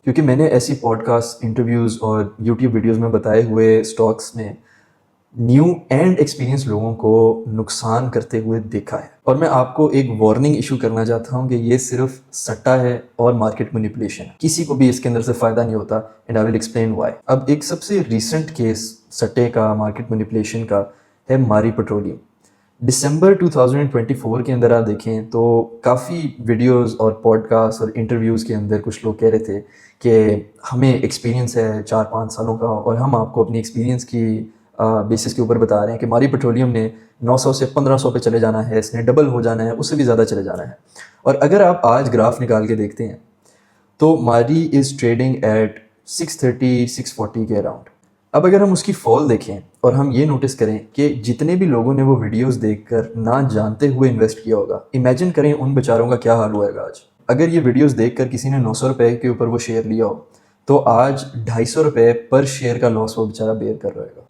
کیونکہ میں نے ایسی پوڈ کاسٹ انٹرویوز اور یوٹیوب ویڈیوز میں بتائے ہوئے اسٹاکس میں نیو اینڈ ایکسپیرینس لوگوں کو نقصان کرتے ہوئے دیکھا ہے. اور میں آپ کو ایک وارننگ ایشو کرنا چاہتا ہوں کہ یہ صرف سٹا ہے اور مارکیٹ مینیپولیشن ہے. کسی کو بھی اس کے اندر سے فائدہ نہیں ہوتا and I will explain why. اب ایک سب سے ریسنٹ کیس سٹے کا، مارکیٹ مینیپولیشن کا ہے ماری پیٹرولیم. دسمبر 2024 کے اندر آپ دیکھیں تو کافی ویڈیوز اور پوڈ کاسٹ اور انٹرویوز کے اندر کچھ لوگ کہہ رہے تھے کہ ہمیں ایکسپیرینس ہے 4-5 سالوں کا، اور ہم آپ کو اپنی ایکسپیرینس کی بیسس کے اوپر بتا رہے ہیں کہ ماری پیٹرولیم نے 900 سے 1500 پہ چلے جانا ہے، اس نے ڈبل ہو جانا ہے، اس سے بھی زیادہ چلے جانا ہے. اور اگر آپ آج گراف نکال کے دیکھتے ہیں تو ماری از ٹریڈنگ ایٹ 630 640 کے اراؤنڈ. اب اگر ہم اس کی فال دیکھیں اور ہم یہ نوٹس کریں کہ جتنے بھی لوگوں نے وہ ویڈیوز دیکھ کر نہ جانتے ہوئے انویسٹ کیا ہوگا، امیجن کریں ان بیچاروں کا کیا حال ہوئے گا آج. اگر یہ ویڈیوز دیکھ کر کسی نے 900 روپے کے اوپر وہ شیئر لیا ہو تو آج 250 روپے پر شیئر کا لاس وہ بیچارہ بیئر کر رہے گا.